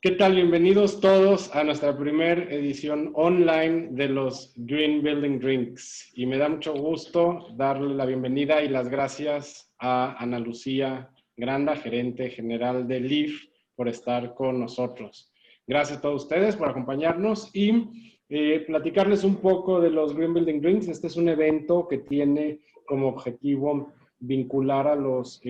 ¿Qué tal? Bienvenidos todos a nuestra primera edición online de los Green Building Drinks. Y me da mucho gusto darle la bienvenida y las gracias a Ana Lucía Granda, gerente general de LEAF, por estar con nosotros. Gracias a todos ustedes por acompañarnos y platicarles un poco de los Green Building Drinks. Este es un evento que tiene como objetivo vincular a los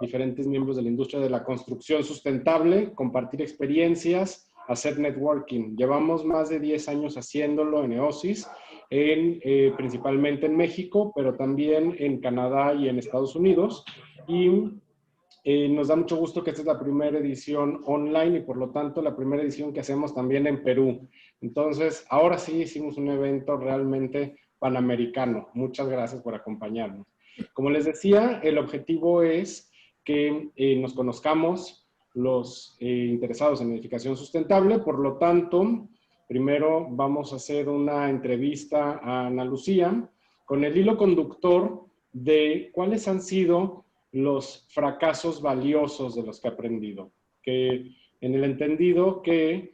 diferentes miembros de la industria de la construcción sustentable, compartir experiencias, hacer networking. Llevamos más de 10 años haciéndolo en EOSIS, principalmente en México, pero también en Canadá y en Estados Unidos. Y nos da mucho gusto que esta es la primera edición online y por lo tanto la primera edición que hacemos también en Perú. Entonces, ahora sí hicimos un evento realmente panamericano. Muchas gracias por acompañarnos. Como les decía, el objetivo es que nos conozcamos los interesados en edificación sustentable. Por lo tanto, primero vamos a hacer una entrevista a Ana Lucía con el hilo conductor de cuáles han sido los fracasos valiosos de los que ha aprendido. Que en el entendido que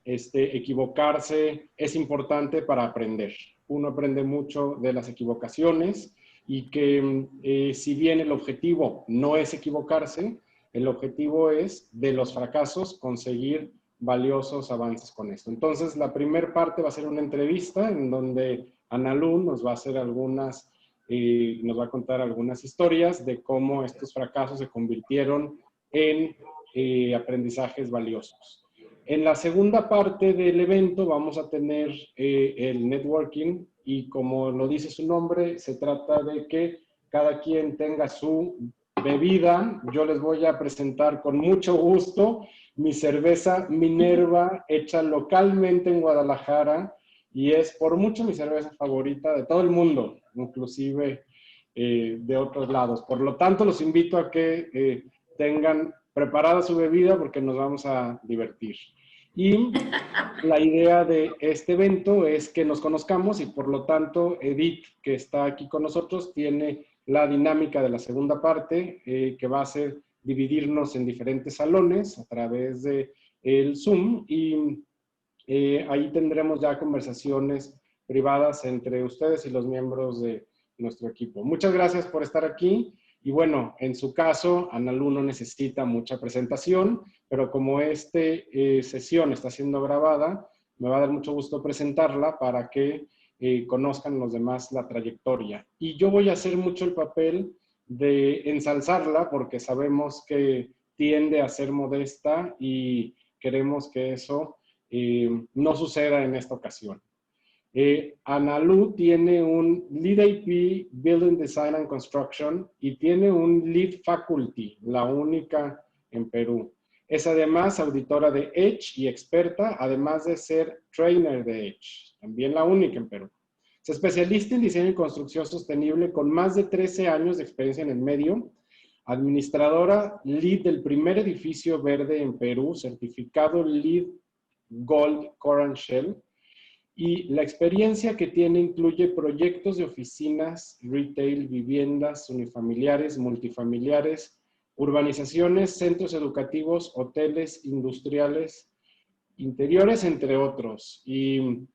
equivocarse es importante para aprender. Uno aprende mucho de las equivocaciones y que si bien el objetivo no es equivocarse, el objetivo es de los fracasos conseguir valiosos avances con esto. Entonces, la primera parte va a ser una entrevista en donde Ana Lu nos va a hacer nos va a contar algunas historias de cómo estos fracasos se convirtieron en aprendizajes valiosos. En la segunda parte del evento vamos a tener el networking y como lo dice su nombre, se trata de que cada quien tenga su bebida. Yo les voy a presentar con mucho gusto mi cerveza Minerva hecha localmente en Guadalajara y es por mucho mi cerveza favorita de todo el mundo, inclusive de otros lados. Por lo tanto, los invito a que tengan preparada su bebida porque nos vamos a divertir. Y la idea de este evento es que nos conozcamos y por lo tanto Edith, que está aquí con nosotros, tiene la dinámica de la segunda parte que va a ser dividirnos en diferentes salones a través de el Zoom y ahí tendremos ya conversaciones privadas entre ustedes y los miembros de nuestro equipo. Muchas gracias por estar aquí. Y bueno, en su caso, Ana Lu no necesita mucha presentación, pero como esta sesión está siendo grabada, me va a dar mucho gusto presentarla para que conozcan los demás la trayectoria. Y yo voy a hacer mucho el papel de ensalzarla porque sabemos que tiende a ser modesta y queremos que eso no suceda en esta ocasión. Ana Lu tiene un Lead AP Building Design and Construction y tiene un Lead Faculty, la única en Perú. Es además auditora de Edge y experta, además de ser trainer de Edge, también la única en Perú. Es especialista en diseño y construcción sostenible con más de 13 años de experiencia en el medio, administradora Lead del primer edificio verde en Perú, certificado Lead Gold Core and Shell, y la experiencia que tiene incluye proyectos de oficinas, retail, viviendas, unifamiliares, multifamiliares, urbanizaciones, centros educativos, hoteles, industriales, interiores, entre otros. Y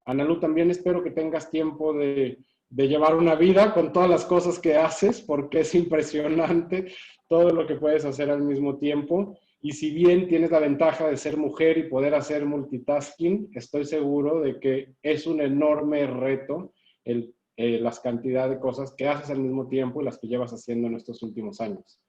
Ana Lu, también espero que tengas tiempo de llevar una vida con todas las cosas que haces, porque es impresionante todo lo que puedes hacer al mismo tiempo. Y si bien tienes la ventaja de ser mujer y poder hacer multitasking, estoy seguro de que es un enorme reto las cantidades de cosas que haces al mismo tiempo y las que llevas haciendo en estos últimos años.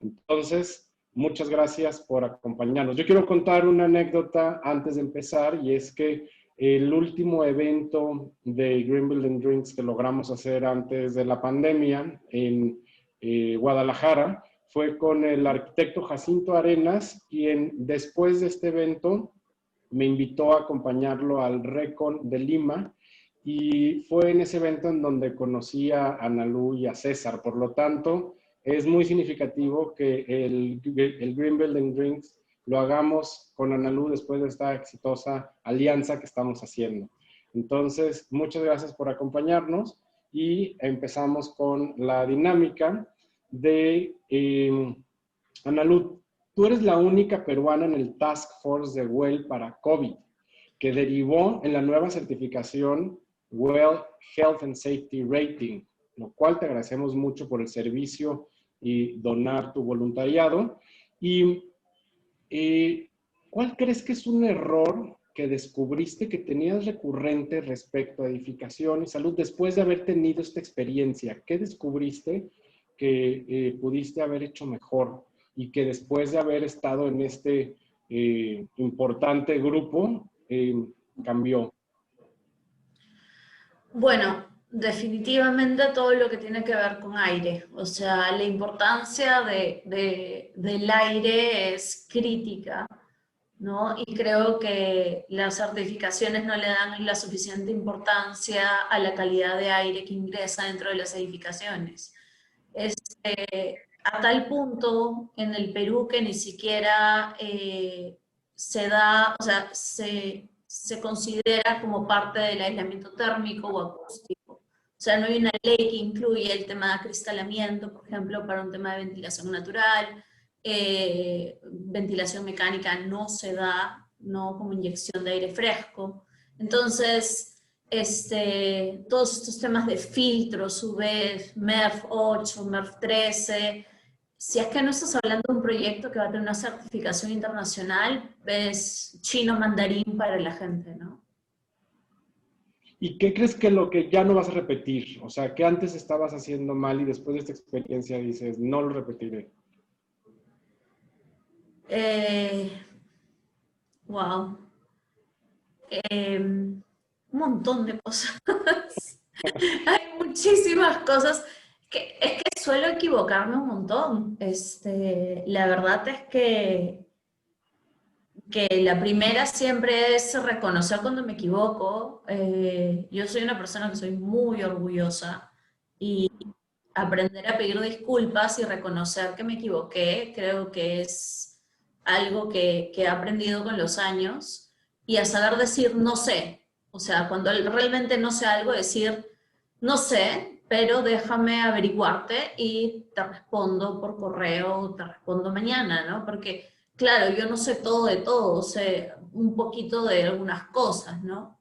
Entonces, muchas gracias por acompañarnos. Yo quiero contar una anécdota antes de empezar y es que el último evento de Green Building Drinks que logramos hacer antes de la pandemia en Guadalajara fue con el arquitecto Jacinto Arenas, quien después de este evento me invitó a acompañarlo al RECON de Lima y fue en ese evento en donde conocí a Ana Lu y a César. Por lo tanto, es muy significativo que el Green Building Drinks lo hagamos con Ana Lu después de esta exitosa alianza que estamos haciendo. Entonces, muchas gracias por acompañarnos y empezamos con la dinámica de Ana Lu. tú eres la única peruana en el Task Force de WELL para COVID, que derivó en la nueva certificación WELL Health and Safety Rating, lo cual te agradecemos mucho por el servicio y donar tu voluntariado. Y ¿cuál crees que es un error que descubriste que tenías recurrente respecto a edificación y salud después de haber tenido esta experiencia? ¿Qué descubriste que pudiste haber hecho mejor y que después de haber estado en este importante grupo cambió? Bueno, definitivamente todo lo que tiene que ver con aire. O sea, la importancia del aire es crítica, ¿no? Y creo que las certificaciones no le dan la suficiente importancia a la calidad de aire que ingresa dentro de las edificaciones. A tal punto en el Perú que ni siquiera se da, o sea, se considera como parte del aislamiento térmico o acústico. O sea, no hay una ley que incluya el tema de acristalamiento, por ejemplo, para un tema de ventilación natural. Ventilación mecánica no se da, no como inyección de aire fresco. Entonces, todos estos temas de filtros, UV, MERV 8, MERV 13, si es que no estás hablando de un proyecto que va a tener una certificación internacional, es chino mandarín para la gente, ¿no? ¿Y qué crees que lo que ya no vas a repetir? O sea, que antes estabas haciendo mal y después de esta experiencia dices, no lo repetiré. Wow. Un montón de cosas. Hay muchísimas cosas que es que suelo equivocarme un montón. La verdad es que la primera siempre es reconocer cuando me equivoco. Yo soy una persona que soy muy orgullosa y aprender a pedir disculpas y reconocer que me equivoqué, creo que es algo que he aprendido con los años, y a saber decir no sé. O sea, cuando realmente no sé algo, decir no sé, pero déjame averiguarte y te respondo por correo, te respondo mañana, ¿no? Porque, claro, yo no sé todo de todo, sé un poquito de algunas cosas, ¿no?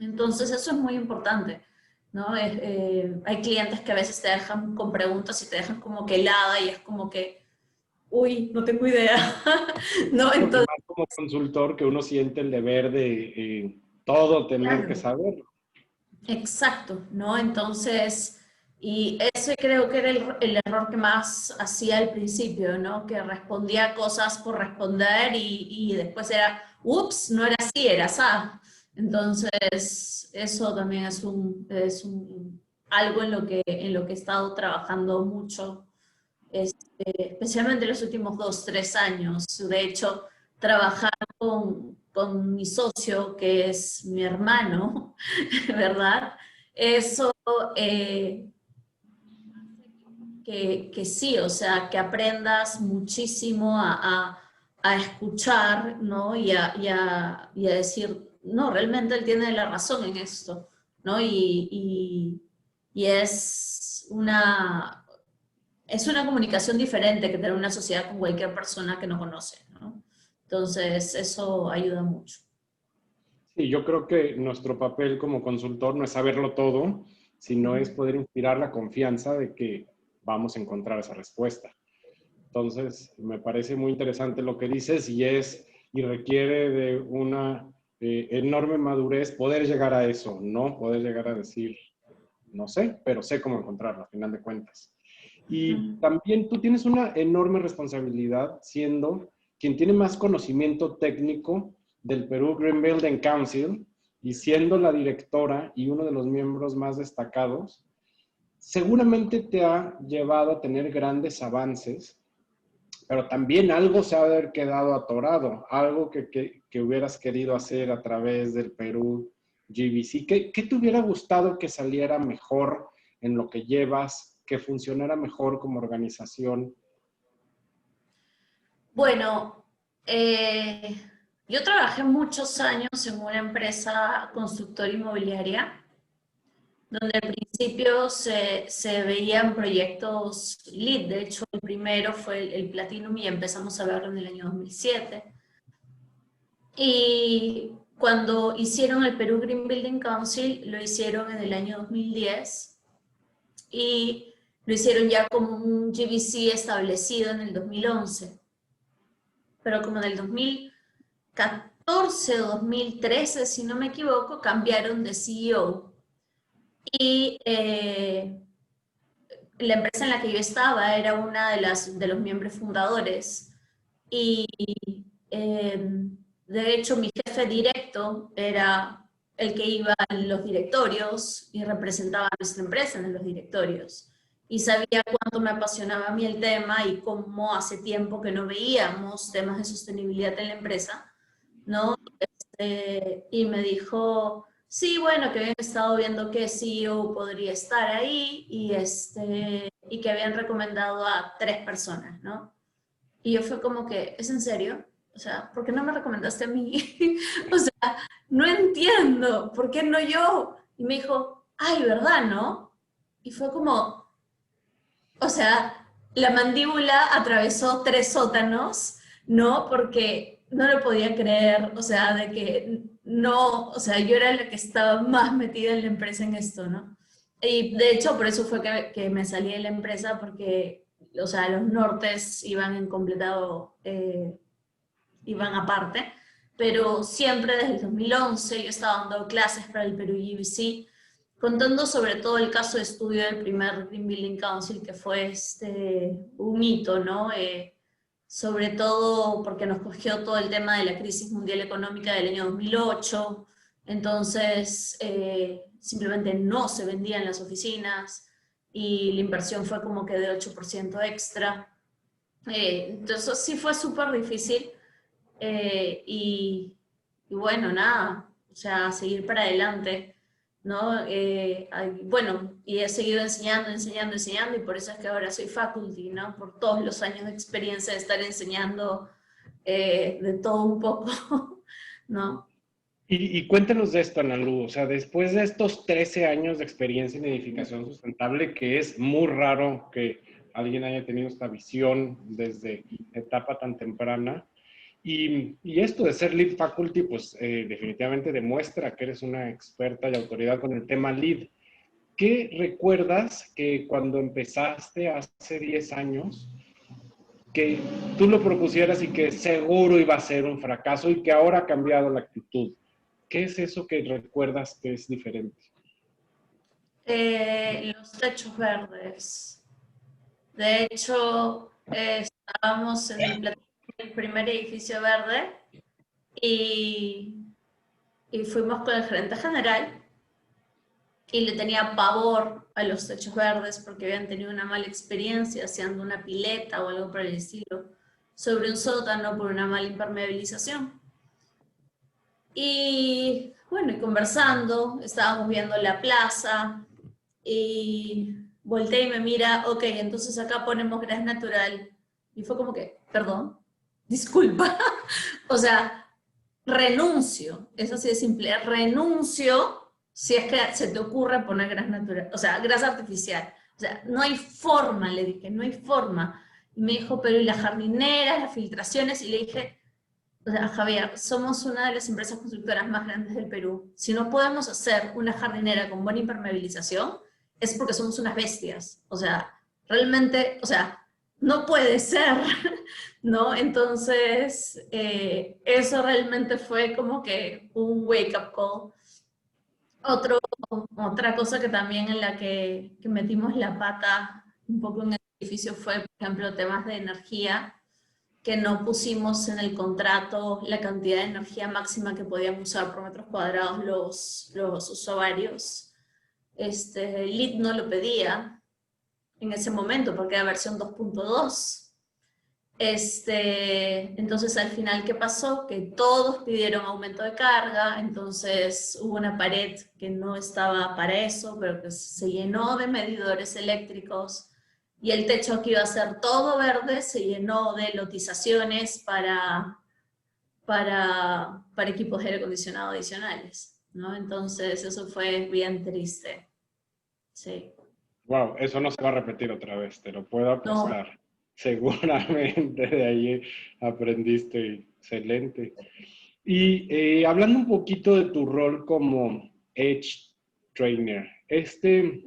Entonces eso es muy importante, ¿no? Hay clientes que a veces te dejan con preguntas y te dejan como que helada y es como que, uy, no tengo idea, ¿no? Porque Entonces, más como consultor que uno siente el deber de todo tener que claro, saber. exacto, ¿no? Entonces, y ese creo que era el error que más hacía al principio, ¿no? Que respondía cosas por responder y después era, ups, no era así, era así. Entonces, eso también algo en lo que he estado trabajando mucho, especialmente en los últimos 2, 3 años. De hecho, trabajar con mi socio, que es mi hermano, ¿verdad? Eso que sí, o sea, que aprendas muchísimo a escuchar, ¿no? Y a decir, no, realmente él tiene la razón en esto, ¿no? Y es una comunicación diferente que tener una sociedad con cualquier persona que no conoce, ¿no? Entonces, eso ayuda mucho. Sí, yo creo que nuestro papel como consultor no es saberlo todo, sino es poder inspirar la confianza de que vamos a encontrar esa respuesta. Entonces, me parece muy interesante lo que dices y requiere de una enorme madurez poder llegar a eso, ¿no? Poder llegar a decir, no sé, pero sé cómo encontrarlo, a final de cuentas. Y también tú tienes una enorme responsabilidad siendo quien tiene más conocimiento técnico del Perú Green Building Council y siendo la directora y uno de los miembros más destacados, seguramente te ha llevado a tener grandes avances, pero también algo se ha de haber quedado atorado, algo que hubieras querido hacer a través del Perú GBC. ¿Qué te hubiera gustado que saliera mejor en lo que llevas, que funcionara mejor como organización? Bueno, yo trabajé muchos años en una empresa constructora inmobiliaria donde al principio se veían proyectos LEED. De hecho, el primero fue el Platinum y empezamos a verlo en el año 2007. Y cuando hicieron el Perú Green Building Council, lo hicieron en el año 2010 y lo hicieron ya como un GBC establecido en el 2011. Pero como en el 2014 o 2013, si no me equivoco, cambiaron de CEO. Y la empresa en la que yo estaba era una de los miembros fundadores. Y de hecho mi jefe directo era el que iba a los directorios y representaba a nuestra empresa en los directorios. Y sabía cuánto me apasionaba a mí el tema y cómo hace tiempo que no veíamos temas de sostenibilidad en la empresa, ¿no? Y me dijo, sí, bueno, que habían estado viendo qué CEO podría estar ahí y que habían recomendado a 3 personas, ¿no? Y yo fue como que, ¿es en serio? O sea, ¿por qué no me recomendaste a mí? O sea, no entiendo, ¿por qué no yo? Y me dijo, ay, ¿verdad, no? Y fue como, o sea, la mandíbula atravesó 3 sótanos, ¿no? Porque no lo podía creer, o sea, de que no, o sea, yo era la que estaba más metida en la empresa en esto, ¿no? Y de hecho, por eso fue que me salí de la empresa, porque, o sea, los nortes iban en completado, iban aparte, pero siempre desde el 2011 yo estaba dando clases para el Perú GBC, contando sobre todo el caso de estudio del primer Green Building Council, que fue un hito, ¿no? Sobre todo porque nos cogió todo el tema de la crisis mundial económica del año 2008, entonces simplemente no se vendían las oficinas y la inversión fue como que de 8% extra. Entonces sí fue súper difícil y bueno, nada, o sea, seguir para adelante, ¿no? Bueno, y he seguido enseñando, enseñando, enseñando, y por eso es que ahora soy faculty, ¿no? Por todos los años de experiencia de estar enseñando de todo un poco, ¿no? Y cuéntanos de esto, Analu, o sea, después de estos 13 años de experiencia en edificación sustentable, que es muy raro que alguien haya tenido esta visión desde etapa tan temprana, y esto de ser Lead Faculty, pues definitivamente demuestra que eres una experta y autoridad con el tema Lead. ¿Qué recuerdas que cuando empezaste hace 10 años, que tú lo propusieras y que seguro iba a ser un fracaso y que ahora ha cambiado la actitud? ¿Qué es eso que recuerdas que es diferente? Los techos verdes. De hecho, estábamos en el primer edificio verde y, y fuimos con el gerente general y le tenía pavor a los techos verdes porque habían tenido una mala experiencia haciendo una pileta o algo por el estilo sobre un sótano por una mala impermeabilización. Y bueno, y conversando, estábamos viendo la plaza y volteé y me mira, ok, entonces acá ponemos gas natural. Y fue como que, perdón, disculpa. O sea, renuncio, eso sí es simple, renuncio si es que se te ocurre poner gas natural, o sea, gas artificial. O sea, no hay forma, le dije, no hay forma. Y me dijo, pero ¿y las jardineras, las filtraciones? Y le dije, o sea, Javier, somos una de las empresas constructoras más grandes del Perú. Si no podemos hacer una jardinera con buena impermeabilización, es porque somos unas bestias. O sea, realmente, o sea, no puede ser, ¿no? Entonces, eso realmente fue como que un wake-up call. Otra cosa que también en la que metimos la pata un poco en el edificio fue, por ejemplo, temas de energía, que no pusimos en el contrato la cantidad de energía máxima que podíamos usar por metros cuadrados los usuarios. LEED no lo pedía en ese momento porque era versión 2.2. Entonces al final, ¿qué pasó? Que todos pidieron aumento de carga, entonces hubo una pared que no estaba para eso, pero que se llenó de medidores eléctricos, y el techo que iba a ser todo verde se llenó de lotizaciones para equipos de aire acondicionado adicionales, ¿no? Entonces eso fue bien triste. Sí. Wow, eso no se va a repetir otra vez, te lo puedo No, apostar. Seguramente de ahí aprendiste, excelente. Y hablando un poquito de tu rol como Edge Trainer, este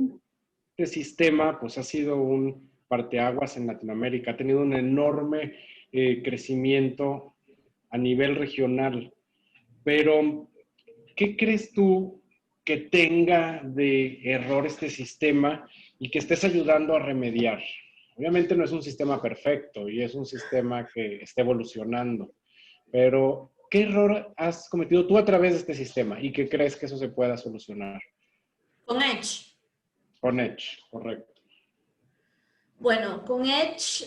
sistema pues ha sido un parteaguas en Latinoamérica, ha tenido un enorme crecimiento a nivel regional, pero ¿qué crees tú que tenga de error este sistema y que estés ayudando a remediar? Obviamente no es un sistema perfecto y es un sistema que está evolucionando, pero ¿qué error has cometido tú a través de este sistema y qué crees que eso se pueda solucionar? con Edge. Con Edge, correcto. Bueno, con Edge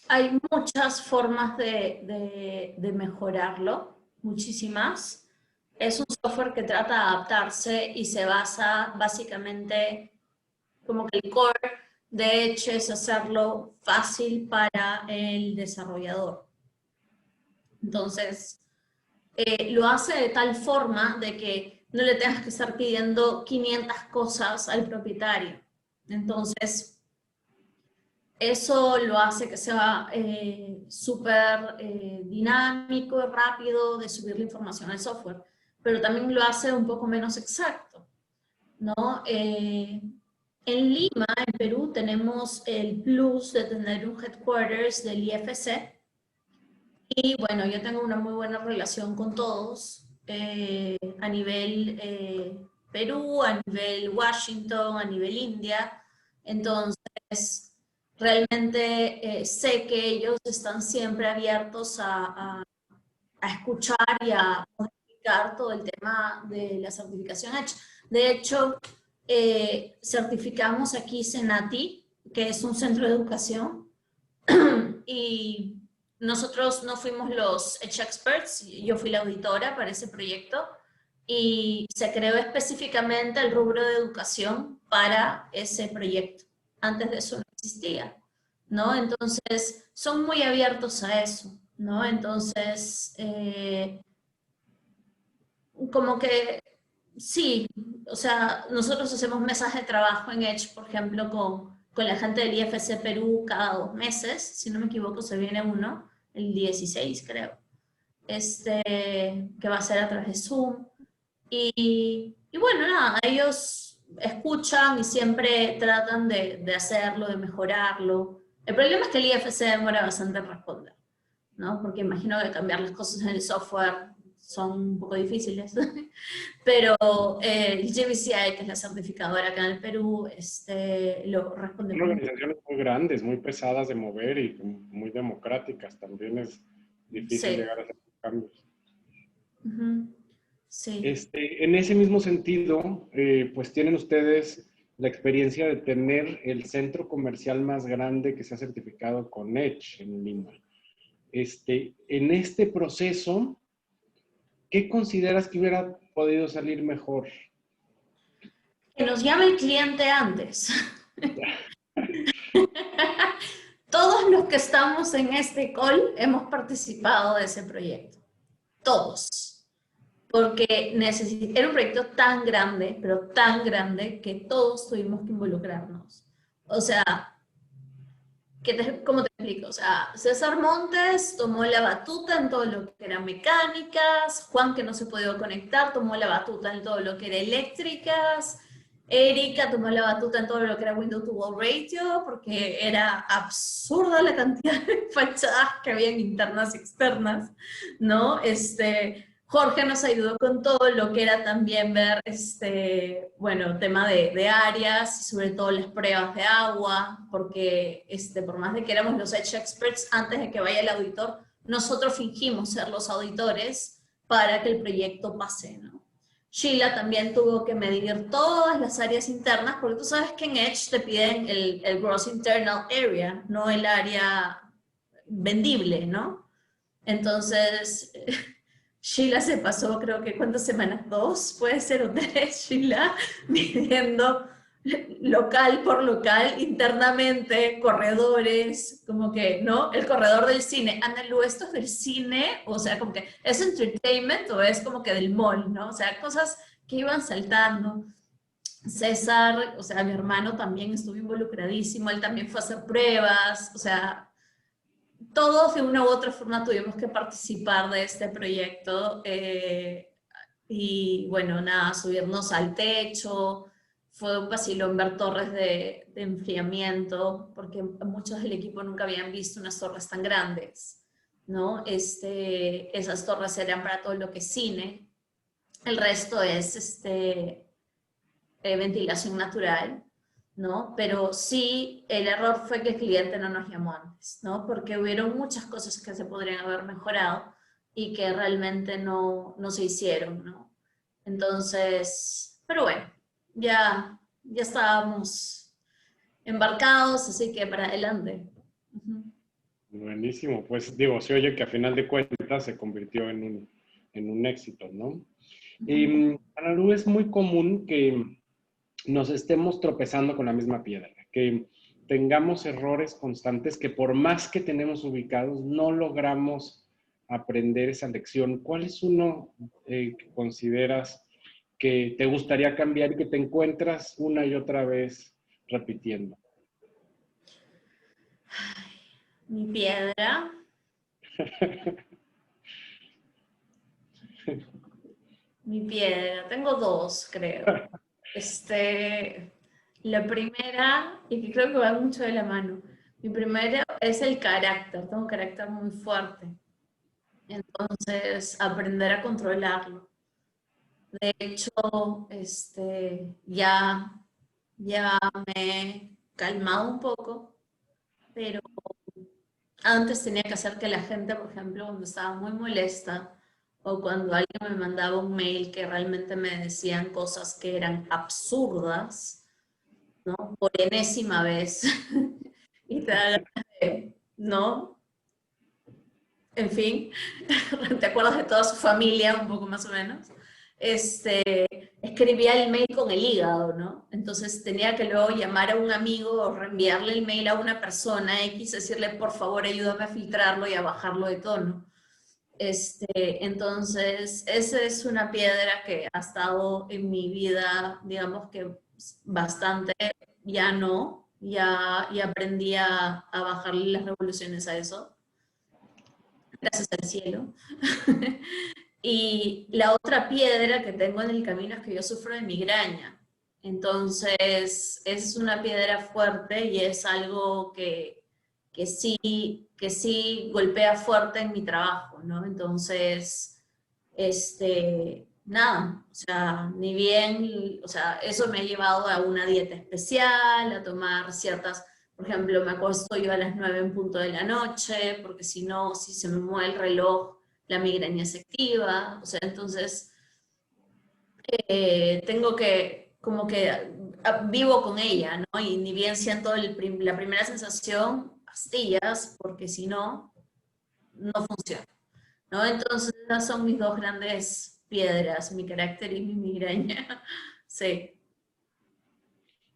hay muchas formas de mejorarlo, muchísimas. Es un software que trata de adaptarse y se basa básicamente como que el core de Edge es hacerlo fácil para el desarrollador. Entonces, lo hace de tal forma de que no le tengas que estar pidiendo 500 cosas al propietario. Entonces, eso lo hace que sea súper dinámico y rápido de subir la información al software, pero también lo hace un poco menos exacto, ¿no? En Lima, en Perú, tenemos el plus de tener un headquarters del IFC y bueno, yo tengo una muy buena relación con todos a nivel Perú, a nivel Washington, a nivel India, entonces realmente sé que ellos están siempre abiertos a escuchar y a modificar todo el tema de la certificación Edge. De hecho, certificamos aquí Senati, que es un centro de educación, y nosotros no fuimos los Edge Experts, yo fui la auditora para ese proyecto, y se creó específicamente el rubro de educación para ese proyecto. Antes de eso no existía, ¿no? Entonces, son muy abiertos a eso, ¿no? Entonces, como que sí, o sea, nosotros hacemos mesas de trabajo en Edge, por ejemplo, con la gente del IFC Perú cada 2 meses, si no me equivoco, se viene uno, el 16 creo, que va a ser a través de Zoom. Y bueno, nada, ellos escuchan y siempre tratan de hacerlo, de mejorarlo. El problema es que el IFC demora bastante en responder, ¿no? Porque imagino que cambiar las cosas en el software son un poco difíciles. Pero el GBCI, que es la certificadora acá en el Perú, lo responde Son con... organizaciones muy grandes, muy pesadas de mover y muy democráticas. También es difícil Sí. llegar a hacer cambios. Uh-huh. Sí. En ese mismo sentido, pues tienen ustedes la experiencia de tener el centro comercial más grande que se ha certificado con Edge en Lima. En este proceso, ¿qué consideras que hubiera podido salir mejor? Que nos llame el cliente antes. Todos los que estamos en este call hemos participado de ese proyecto. Todos. Porque era un proyecto tan grande, pero tan grande, que todos tuvimos que involucrarnos. O sea, ¿cómo te explico? O sea, César Montes tomó la batuta en todo lo que era mecánicas, Juan, que no se podía conectar, tomó la batuta en todo lo que era eléctricas, Erika tomó la batuta en todo lo que era Window to Wall Radio, porque era absurda la cantidad de fachadas que habían internas y externas, ¿no? Jorge nos ayudó con todo lo que era también ver, bueno, tema de áreas y sobre todo las pruebas de agua, porque por más de que éramos los Edge Experts, antes de que vaya el auditor, nosotros fingimos ser los auditores para que el proyecto pase, ¿no? Sheila también tuvo que medir todas las áreas internas, porque tú sabes que en Edge te piden el Gross Internal Area, no el área vendible, ¿no? Entonces... Sheila se pasó, creo que, ¿cuántas semanas? 2, puede ser, o 3, Sheila, midiendo local por local, internamente, corredores, como que, ¿no? El corredor del cine. Analu, ¿esto es del cine? O sea, como que, ¿es entertainment o es como que del mall, ¿no? O sea, cosas que iban saltando. César, o sea, mi hermano también estuvo involucradísimo, él también fue a hacer pruebas, o sea, todos de una u otra forma tuvimos que participar de este proyecto. Y bueno, nada, subirnos al techo, fue un vacilón ver torres de enfriamiento, porque muchos del equipo nunca habían visto unas torres tan grandes, ¿no? Esas torres eran para todo lo que es cine, el resto es ventilación natural, ¿no? Pero sí, el error fue que el cliente no nos llamó antes, ¿no? Porque hubieron muchas cosas que se podrían haber mejorado y que realmente no se hicieron, ¿no? Entonces, pero bueno, ya estábamos embarcados, así que para adelante. Ujú. Buenísimo, pues digo, se oye que a final de cuentas se convirtió en un éxito, ¿no? Ujú. Ana Lu, es muy común que nos estemos tropezando con la misma piedra, que tengamos errores constantes que por más que tenemos ubicados, no logramos aprender esa lección. ¿Cuál es uno que consideras que te gustaría cambiar y que te encuentras una y otra vez repitiendo? Mi piedra, mi piedra, tengo dos, creo. La primera, y que creo que va mucho de la mano, mi primera es el carácter, tengo un carácter muy fuerte, entonces aprender a controlarlo. De hecho, ya me he calmado un poco, pero antes tenía que hacer que la gente, por ejemplo, cuando estaba muy molesta o cuando alguien me mandaba un mail que realmente me decían cosas que eran absurdas, ¿no? Por enésima vez, y te da ganas de, ¿no? En fin, te acuerdas de toda su familia, un poco más o menos. Escribía el mail con el hígado, ¿no? Entonces tenía que luego llamar a un amigo o reenviarle el mail a una persona X, decirle, por favor, ayúdame a filtrarlo y a bajarlo de tono. Entonces, esa es una piedra que ha estado en mi vida, digamos que bastante, ya no, ya aprendí a bajarle las revoluciones a eso, gracias al cielo. Y la otra piedra que tengo en el camino es que yo sufro de migraña. Entonces, es una piedra fuerte y es algo que sí golpea fuerte en mi trabajo, ¿no? Entonces, nada, o sea, ni bien, o sea, eso me ha llevado a una dieta especial, a tomar ciertas, por ejemplo, me acuesto yo a las 9 en punto de la noche, porque si no, si se me mueve el reloj, la migraña se activa, o sea, entonces tengo que, como que vivo con ella, ¿no? Y ni bien siento la primera sensación, pastillas, porque si no, no funciona, ¿no? Entonces esas son mis dos grandes piedras, mi carácter y mi migraña. Sí.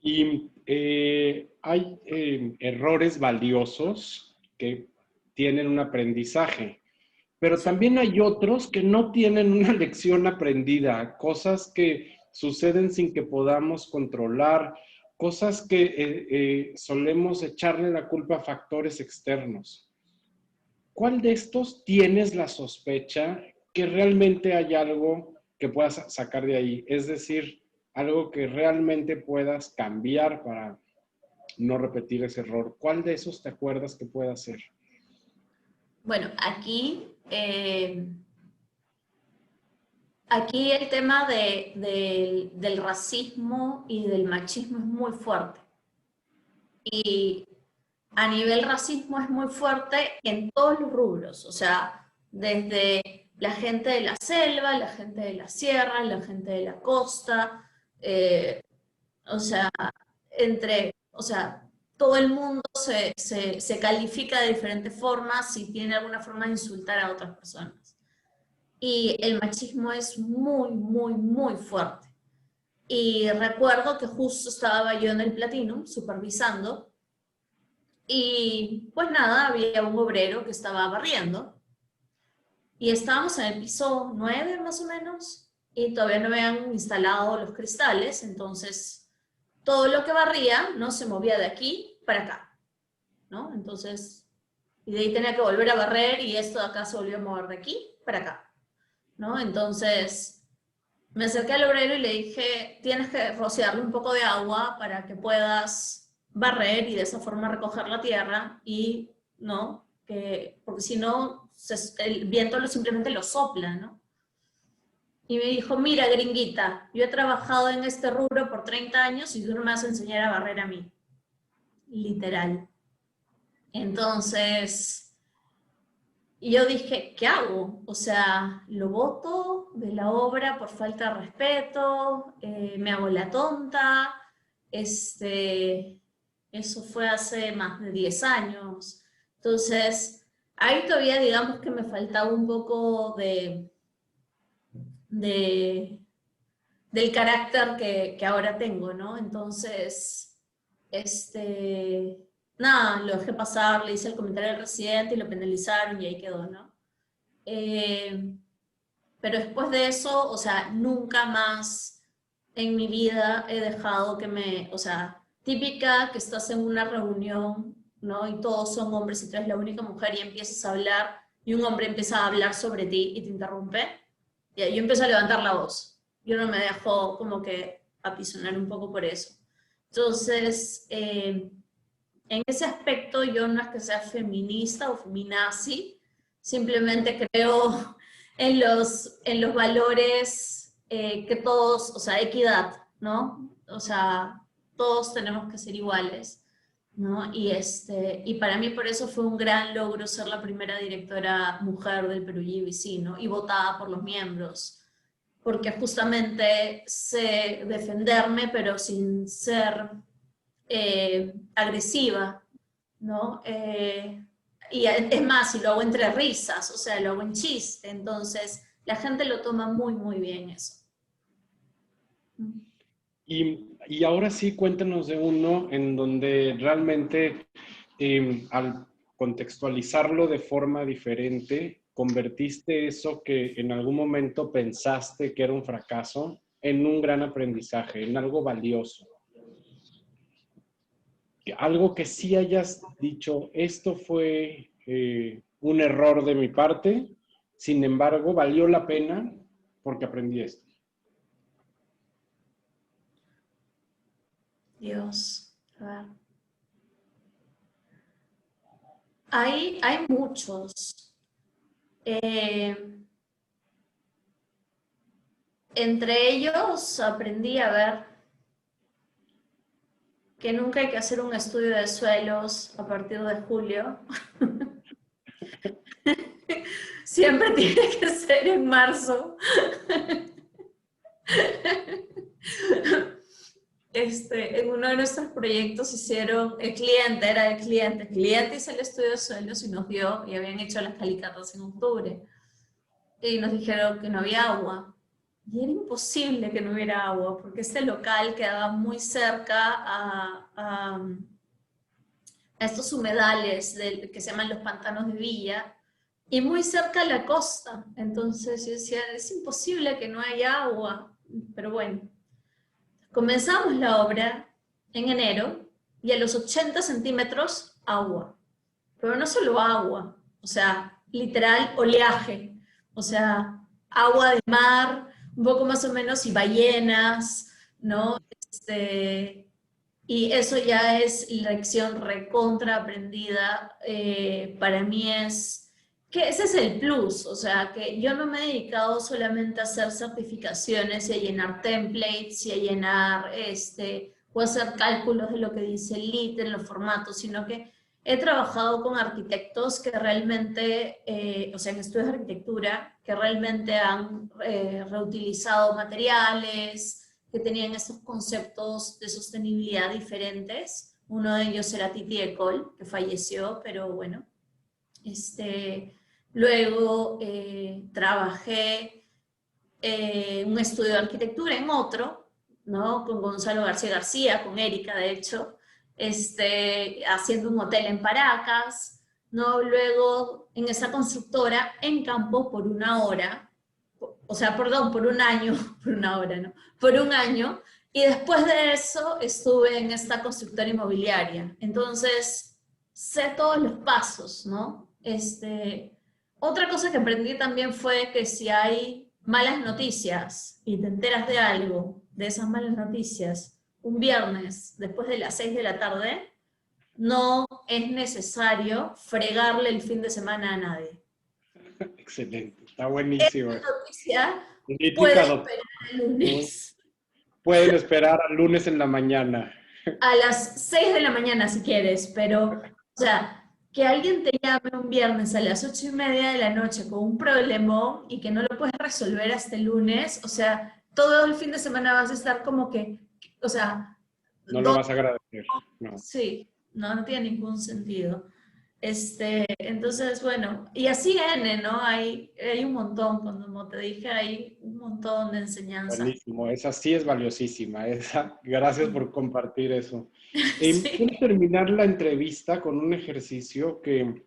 Y hay errores valiosos que tienen un aprendizaje, pero también hay otros que no tienen una lección aprendida, cosas que suceden sin que podamos controlar, cosas que solemos echarle la culpa a factores externos. ¿Cuál de estos tienes la sospecha que realmente hay algo que puedas sacar de ahí? Es decir, algo que realmente puedas cambiar para no repetir ese error. ¿Cuál de esos te acuerdas que pueda ser? Bueno, aquí el tema del racismo y del machismo es muy fuerte. Y a nivel racismo es muy fuerte en todos los rubros, o sea, desde la gente de la selva, la gente de la sierra, la gente de la costa, eh, o sea, o sea, todo el mundo se califica de diferentes formas si tiene alguna forma de insultar a otras personas. Y el machismo es muy, muy, muy fuerte. Y recuerdo que justo estaba yo en el Platinum supervisando y pues nada, había un obrero que estaba barriendo y estábamos en el piso 9 más o menos y todavía no habían instalado los cristales, entonces todo lo que barría, ¿no? Se movía de aquí para acá, ¿no? Entonces, y de ahí tenía que volver a barrer y esto de acá se volvió a mover de aquí para acá, ¿no? Entonces, me acerqué al obrero y le dije, tienes que rociarle un poco de agua para que puedas barrer y de esa forma recoger la tierra y, ¿no? Porque si no, el viento simplemente lo sopla, ¿no? Y me dijo, mira, gringuita, yo he trabajado en este rubro por 30 años y tú no me vas a enseñar a barrer a mí. Literal. Entonces, yo dije, ¿qué hago? O sea, ¿lo boto de la obra por falta de respeto? ¿Me hago la tonta? Eso fue hace más de 10 años. Entonces, ahí todavía digamos que me faltaba un poco de del carácter que ahora tengo, ¿no? Entonces, nada, lo dejé pasar, le hice el comentario al residente y lo penalizaron y ahí quedó, ¿no? Pero después de eso, o sea, nunca más en mi vida he dejado o sea, típica que estás en una reunión, ¿no? Y todos son hombres y tú eres la única mujer y empiezas a hablar y un hombre empieza a hablar sobre ti y te interrumpe. Y yo empiezo a levantar la voz. Yo no me dejo como que apisonar un poco por eso. Entonces, en ese aspecto yo no es que sea feminista o feminazi, simplemente creo en los valores que todos, o sea, equidad, ¿no? O sea, todos tenemos que ser iguales, ¿no? Y para mí por eso fue un gran logro ser la primera directora mujer del Perú GBC, ¿no? Y votada por los miembros, porque justamente sé defenderme, pero sin ser agresiva, ¿no? Y es más, si lo hago entre risas, o sea, lo hago en chiste, entonces la gente lo toma muy, muy bien eso. Y ahora sí, cuéntanos de uno en donde realmente al contextualizarlo de forma diferente, convertiste eso que en algún momento pensaste que era un fracaso en un gran aprendizaje, en algo valioso. Algo que sí hayas dicho, esto fue un error de mi parte, sin embargo, valió la pena porque aprendí esto. Dios, a ver. Hay muchos. Entre ellos aprendí a ver que nunca hay que hacer un estudio de suelos a partir de julio. Siempre tiene que ser en marzo. En uno de nuestros proyectos hicieron, el cliente hizo el estudio de suelos y nos dio, y habían hecho las calicatas en octubre, y nos dijeron que no había agua, y era imposible que no hubiera agua, porque este local quedaba muy cerca a estos humedales que se llaman los pantanos de Villa, y muy cerca a la costa, entonces yo decía, es imposible que no haya agua, pero bueno. Comenzamos la obra en enero y a los 80 centímetros agua. Pero no solo agua, o sea, literal oleaje. O sea, agua de mar, un poco más o menos, y ballenas, ¿no? Y eso ya es lección recontra aprendida. Para mí es que ese es el plus, o sea, que yo no me he dedicado solamente a hacer certificaciones y a llenar templates y a llenar, o hacer cálculos de lo que dice el LIT en los formatos, sino que he trabajado con arquitectos que realmente, o sea, en estudios de arquitectura, que realmente han reutilizado materiales, que tenían esos conceptos de sostenibilidad diferentes. Uno de ellos era Titi Ecole, que falleció, pero bueno. Luego trabajé un estudio de arquitectura en otro, ¿no? Con Gonzalo García García, con Erika, de hecho, haciendo un hotel en Paracas, ¿no? Luego en esa constructora en campo por 1 hora, o sea, perdón, por un año, por una hora, ¿no? Por un año, y después de eso estuve en esta constructora inmobiliaria. Entonces, sé todos los pasos, ¿no? Otra cosa que aprendí también fue que si hay malas noticias y te enteras de algo, de esas malas noticias, un viernes después de las 6 de la tarde, no es necesario fregarle el fin de semana a nadie. Excelente, está buenísimo. Noticia puede Política, esperar el lunes. pueden esperar al lunes en la mañana. A las 6 de la mañana si quieres, pero, o sea, que alguien te llame un viernes a las 8:30 de la noche con un problemón y que no lo puedes resolver hasta el lunes, o sea, todo el fin de semana vas a estar como que, o sea, No lo vas a agradecer, no. sí, no, no tiene ningún sentido. Entonces, bueno, y así N, ¿no? Hay un montón, como te dije, hay un montón de enseñanzas. Buenísimo, esa sí es valiosísima. Gracias por compartir eso. Quiero Sí. terminar la entrevista con un ejercicio que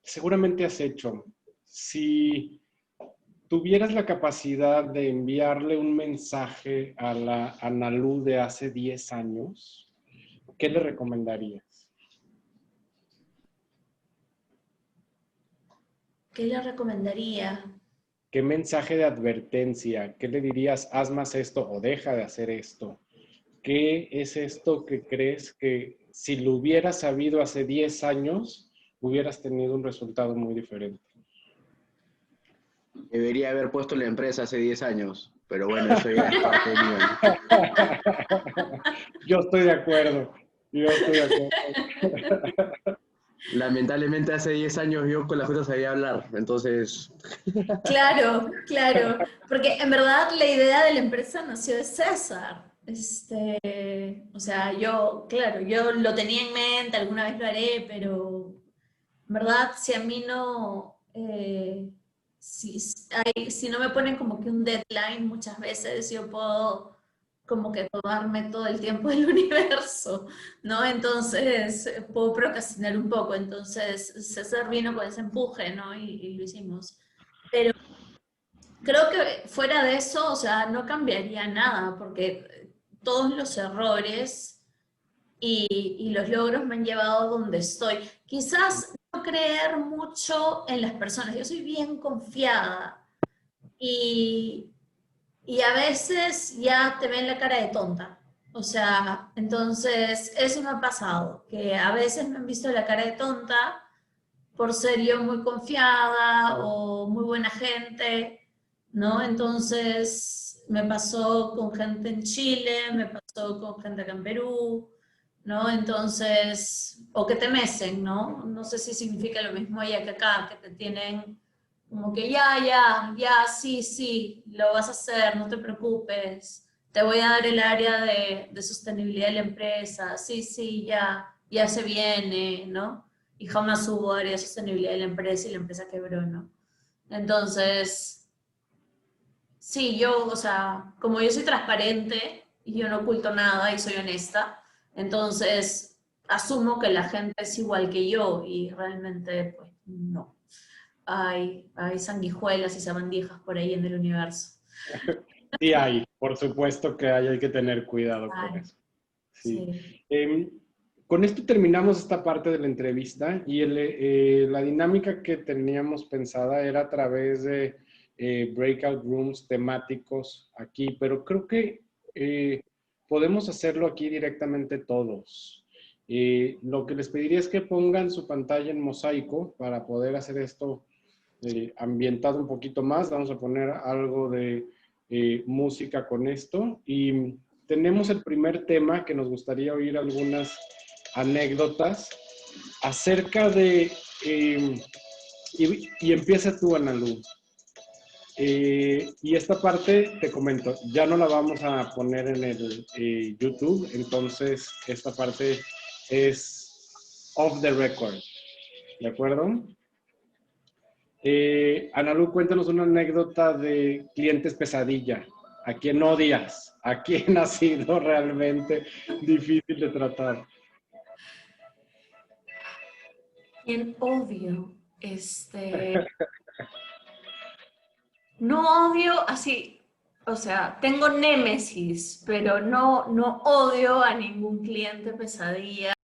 seguramente has hecho. Si tuvieras la capacidad de enviarle un mensaje a la Analu de hace 10 años, ¿qué le recomendarías? ¿Qué le recomendaría? ¿Qué mensaje de advertencia? ¿Qué le dirías, haz más esto o deja de hacer esto? ¿Qué es esto que crees que si lo hubieras sabido hace 10 años, hubieras tenido un resultado muy diferente? Debería haber puesto la empresa hace 10 años, pero bueno, eso ya es parte mío, ¿no? Yo estoy de acuerdo. Yo estoy de acuerdo. Lamentablemente hace 10 años yo con la Junta sabía hablar, entonces... Claro, claro, porque en verdad la idea de la empresa nació de César. O sea, yo, claro, yo lo tenía en mente, alguna vez lo haré, pero en verdad, si a mí no, si no me ponen como que un deadline muchas veces, yo puedo como que tomarme todo el tiempo del universo, ¿no? Entonces, puedo procrastinar un poco. Entonces, César vino con ese empuje, ¿no? Y lo hicimos. Pero creo que fuera de eso, o sea, no cambiaría nada, porque todos los errores y los logros me han llevado a donde estoy. Quizás no creer mucho en las personas. Yo soy bien confiada y, y a veces ya te ven la cara de tonta. O sea, entonces eso me ha pasado, que a veces me han visto la cara de tonta por ser yo muy confiada o muy buena gente, ¿no? Entonces me pasó con gente en Chile, me pasó con gente acá en Perú, ¿no? Entonces, o que te mecen, ¿no? No sé si significa lo mismo allá que acá, que te tienen como que ya, sí, sí, lo vas a hacer, no te preocupes, te voy a dar el área de sostenibilidad de la empresa, sí, sí, ya se viene, ¿no? Y jamás hubo área de sostenibilidad de la empresa y la empresa quebró, ¿no? Entonces, sí, yo, o sea, como yo soy transparente y yo no oculto nada y soy honesta, entonces asumo que la gente es igual que yo y realmente, pues, no. Hay sanguijuelas y sabandijas por ahí en el universo. Sí hay, por supuesto que hay que tener cuidado con Ay, eso. Sí. sí. Con esto terminamos esta parte de la entrevista y la dinámica que teníamos pensada era a través de breakout rooms temáticos aquí, pero creo que podemos hacerlo aquí directamente todos. Lo que les pediría es que pongan su pantalla en mosaico para poder hacer esto ambientado un poquito más. Vamos a poner algo de música con esto y tenemos el primer tema que nos gustaría oír algunas anécdotas acerca de, y empieza tú, Analu. Y esta parte, te comento, ya no la vamos a poner en el YouTube, entonces esta parte es off the record, ¿de acuerdo? Analu, cuéntanos una anécdota de clientes pesadilla. ¿A quién odias? ¿A quién ha sido realmente difícil de tratar? Bien obvio. No odio así, o sea, tengo némesis, pero no odio a ningún cliente pesadilla.